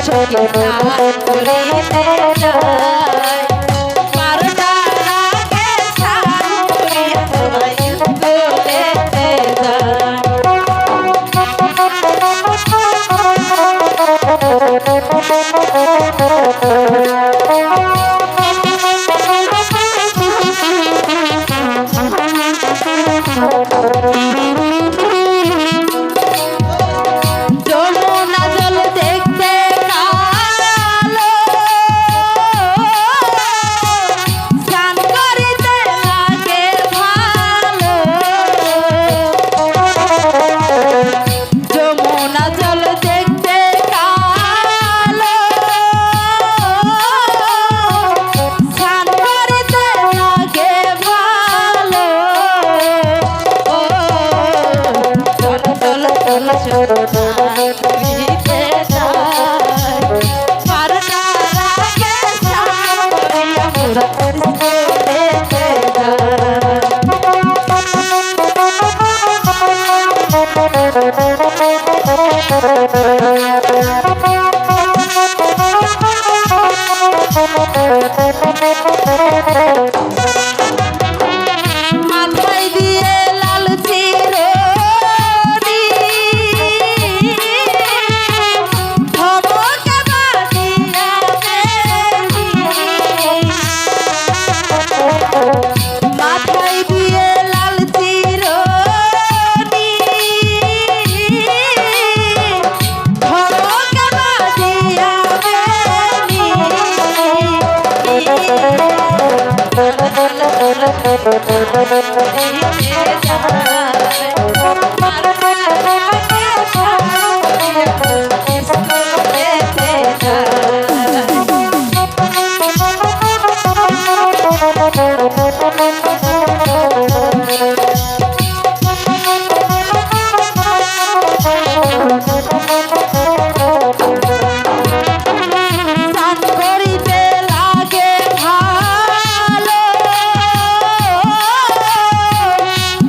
সখী স্নান করিতে যায় বারোটা রাগে স্নান করিয়া তোরা স্কুলেতে যমুনা জল দেখতে কালো স্নান করিতে লাগে ভালো যমুনা জল দেখতে কালো স্নান করিতে লাগে ভালো ও চল চল চল চল করিতে যায় বারোটা রাগে স্নান করিয়া মোরা স্কুলেতে মাথায় দিয়ে লাল চিরনি ধমকে বাঁধিয়া দেবী মাথায় দিয়ে লাল চিরনি ধমকে বাঁধিয়া দেবী স্নান করিতে লাগে ভালো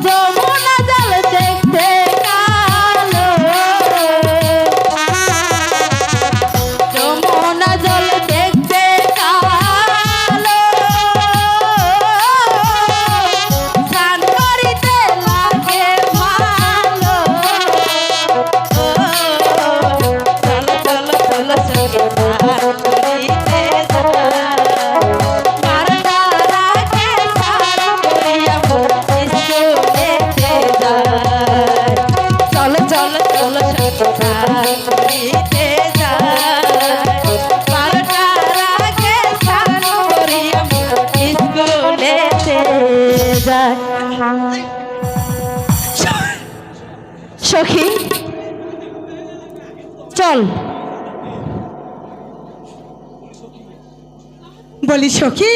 যমুনা জল দেখতে কালো যমুনা জল দেখতে কালো স্নান করিতে লাগে ভালো চল চল চল সখী স্নান করিতে যায় বারোটা রাগে স্নান করিয়া মোরা স্কুলেতে যায় চল চল চল সখী স্নান করিতে যায় বারোটা রাগে স্নান করিয়া মোরা স্কুলেতে যায় সখী চল বলি সখী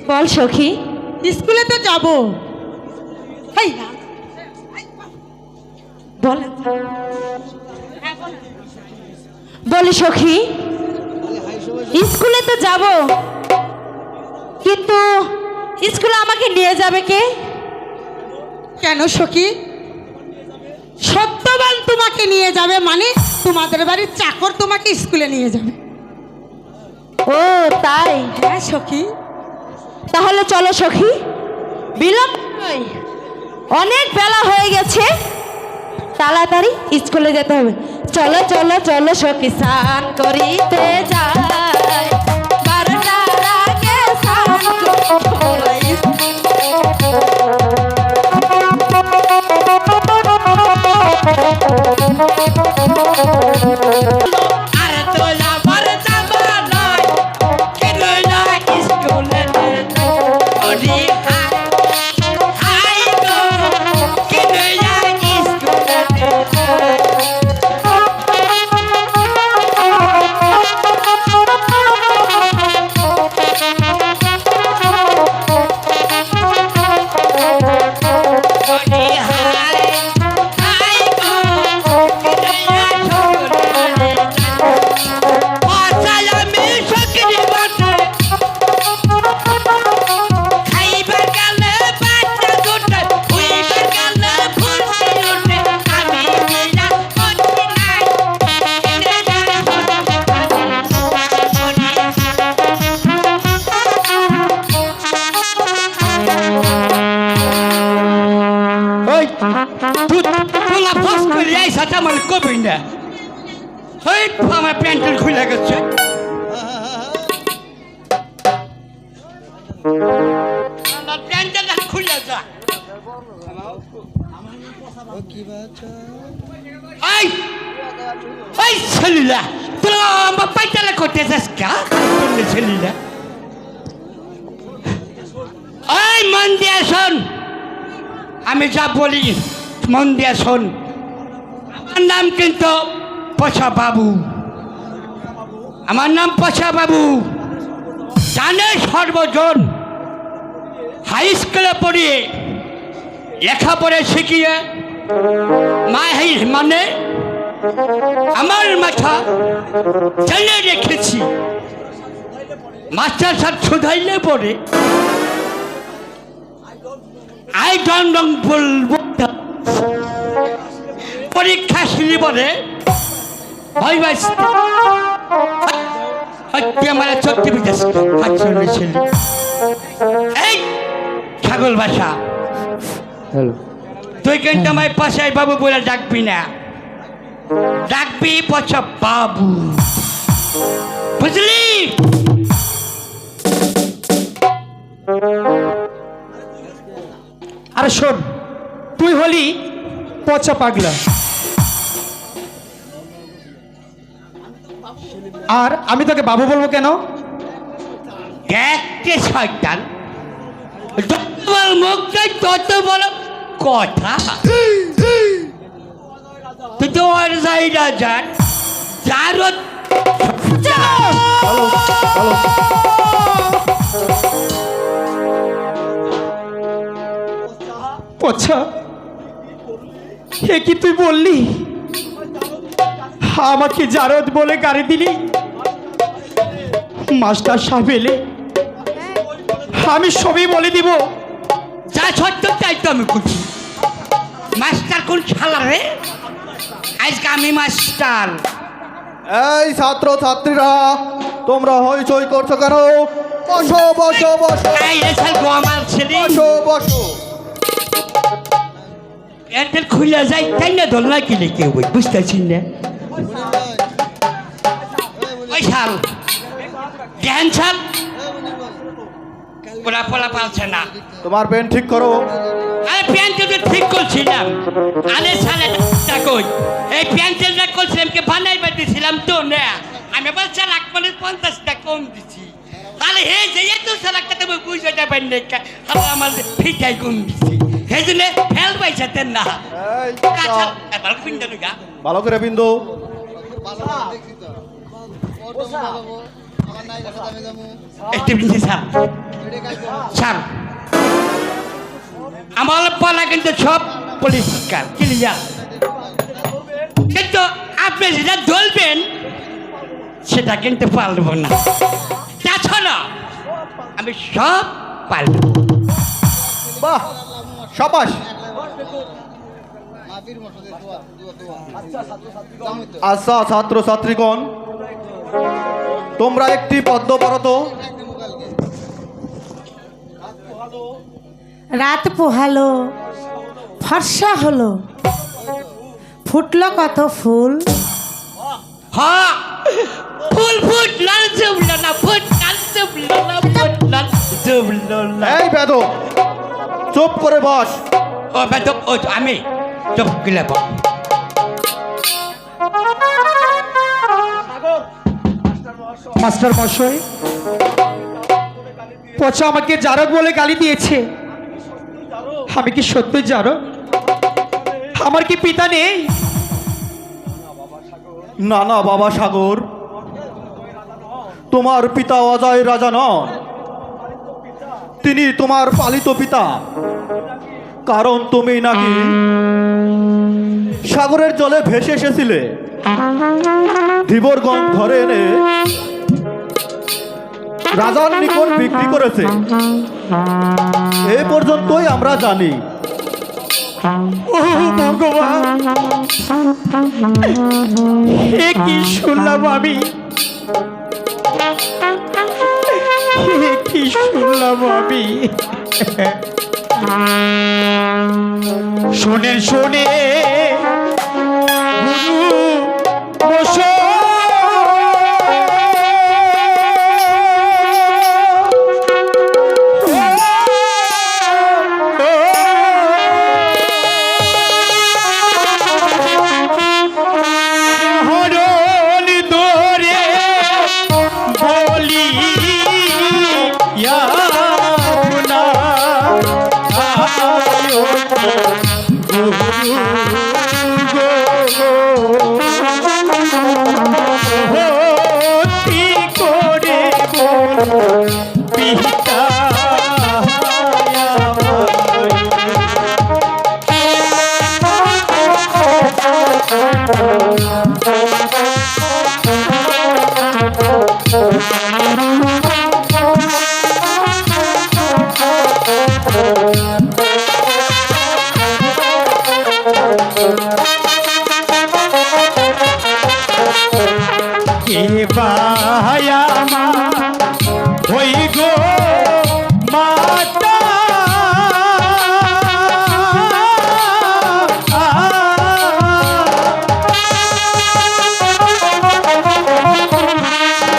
বল সখী স্কুলে তো যাবো এই বল বলি সখী স্কুলে তো যাব কিন্তু স্কুলে আমাকে নিয়ে যাবে কে কেন সখী সত্যবান তোমাকে নিয়ে যাবে মানে তোমাদের বাড়ির চাকর তোমাকে স্কুলে নিয়ে যাবে ও তাই হ্যাঁ সখী তাহলে চলো সখী বিলম্ব নয়, অনেক বেলা হয়ে গেছে তাড়াতাড়ি স্কুলে যেতে হবে চলো চলো চলো সখী স্নান করিতে যাই বারোটার আগে স্নান আরে তোলা বারে যাবা নয় কে রইলা স্কুলে ওরে হাই গো কে রইলা স্কুলে তেমন কবি না ওই আমার প্যান্টের খুলে গেছে আমার প্যান্টটা খুলে যা এই এই ছেলেরা তোরা আমার পাইতালা করতে যাস কা ছেলেরা এই মন দিয়ে শোন আমি যা বলি মন দিয়ে শোন আমার নাম কিন্তু পছা বাবু আমার নাম পছা বাবু জানে সর্বজন হাই স্কুলে পড়িয়ে লেখাপড়া শিখিয়ে মানে আমার মাথা জেনে রেখেছি মাস্টার সাহেব শুধাইলে পরে আই ডোন্ট নো বলবো পরীক্ষা শুরু বলে ভাই ভাই আমার চোখটি বিদেশ ছিল এই ছাগল ভাষা তুই কিন্তু আমার পাশায় বাবু বলে ডাকবি না ডাকবি পছা বাবু বুঝলি আরে শোন তুই হলি পচা পাগলা আর আমি তোকে বাবু বলবো কেন দেখতে শয়তান যত বড় মুখটাই তত বড় কথা তুই তো আর যাই রাজার যারও পচা এ কি তুই বললি আমাকে জারদ বলে গাড়ি দিলি মাস্টার সাহেব এলে আমি সবই বলে দিব যা সত্য তাই তো আমি করছি মাস্টার কোন শালা রে আজকে আমি মাস্টার এই ছাত্র ছাত্রীরা তোমরা হইচই করছো কেন বসো বসো বসো এই এসে গো আমার ছেলে বসো বসো এয়ারটেল খুলে যায় তাই না দোলনা কিনে কেউ বুঝতেছি না ওই শাল জ্ঞান শাল পোলা পোলা পালছে না তোমার পেন ঠিক করো আরে প্যান্টটা তো ঠিক করছিলাম আরে শালে কই এই প্যান্টটা করছিলাম কে বানাই দিয়েছিলাম তো না আমি বলছি লাখ মানে 50 টাকা কম দিছি তাহলে হে যে এত সালাকটা তুমি বুঝতে পারেন না আমার ফিটাই কম দিছি সেই জন্য হেল পাইছেন না এই আচ্ছা এবার পিন্ডা নুগা ভালো করে বিন্দু একটু বিন্দু স্যার স্যার আমার পালা কিন্তু সব পরিষ্কার ক্লিয়ার কিন্তু আপনি যেটা ধরবেন সেটা কিন্তু পারবো না তাছাড়া আমি সব পারব বাহ সাবাস আচ্ছা ছাত্র ছাত্রীগণ তোমরা একটি পদ্ম পারো তো রাত পোহালো ফর্সা হলো ফুটলো কত ফুল হ্যাঁ ফুল ফুট লাল জুবলো না ফুট লাল জুবলো না ফুট লাল জুবলো না এই বেদ চুপ করে বস ও বেদ ও আমি চুপ গেলে মাস্টার মশাই পচা আমাকে জারদ বলে গালি দিয়েছে আমি কি সত্যি জারদ আমার কি পিতা নেই না না বাবা সাগর তোমার পিতা অজয় রাজা নন তিনি তোমার পালিত পিতা কারণ তুমি নাকি সাগরের জলে ভেসে এসেছিলে ধীবরগঞ্জ ঘরে এনে রাজার নিকট বিক্রি করেছে এ পর্যন্তই আমরা জানি ও ভগবান এ কি শুনলাম আমি এ কি শুনলাম আমি শোনে শোনে বসো হরণ ধরে বলি আপনা আয়ো ভক্তি করে বল পিতা কে বায়া মা হই গো মাতা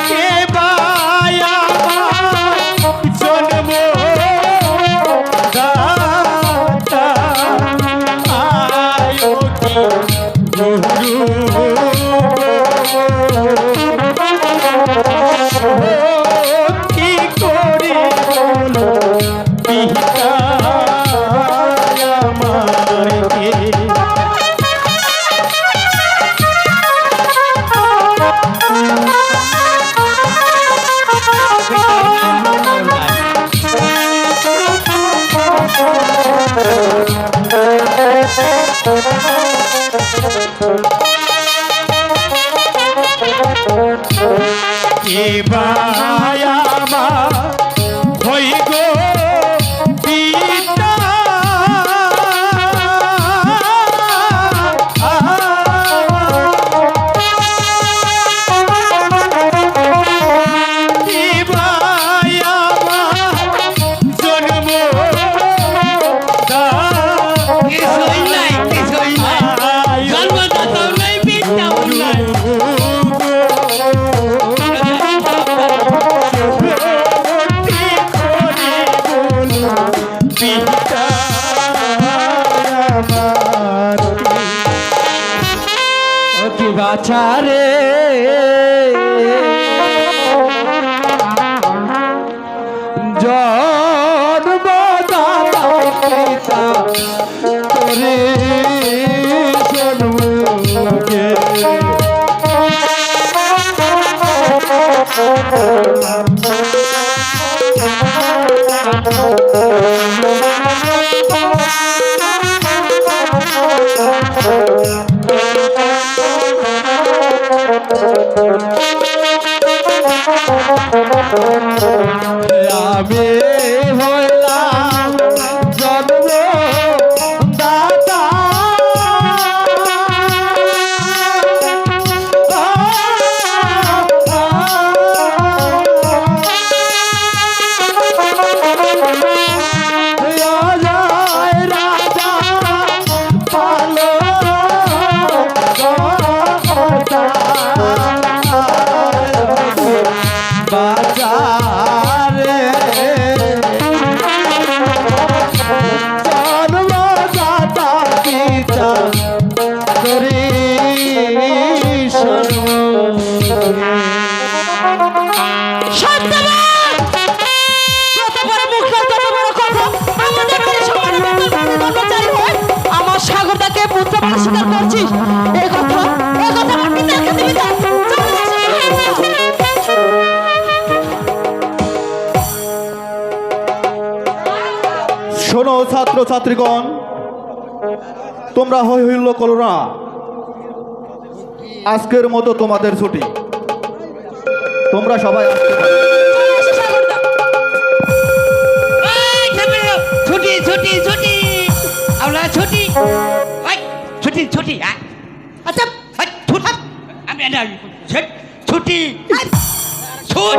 কে বায়া মা জন্ম দাতা আয়ো কি কি করে বলো পিতা আমাকে কে বায়া মা হই গো পিতা কে বায়া মা জন্ম কিছুই নাই কিছুই নাই জন্মদাতাও নাই পিতাও নাই বাছারে জন্মদাতা পিতা তোরে জন্মকে আমি হইলাম জন্ম দাতা রাজা পালো বাজারে জন্মদাতা পিতা তোরে সত্যবান! যত বড় মুখ হয় তত বড় কথা। আমাদের বাড়ির সবার কর্মচারী হয়ে আমার সাগরদাকে পুত্র বলে স্বীকার করছিস। এ কথা আমার পিতার কাছে দিবি না। শোনো ছাত্র ছাত্রীগণ, তোমরা হই হইল করো না। আজকের মতো তোমাদের ছুটি, তোমরা সবাই আসতে পারো। ছুটি ছুটি ছুটি আমরা ছুটি ছুটি ছুটি আচ্ছা আমি ছুটি ছুটি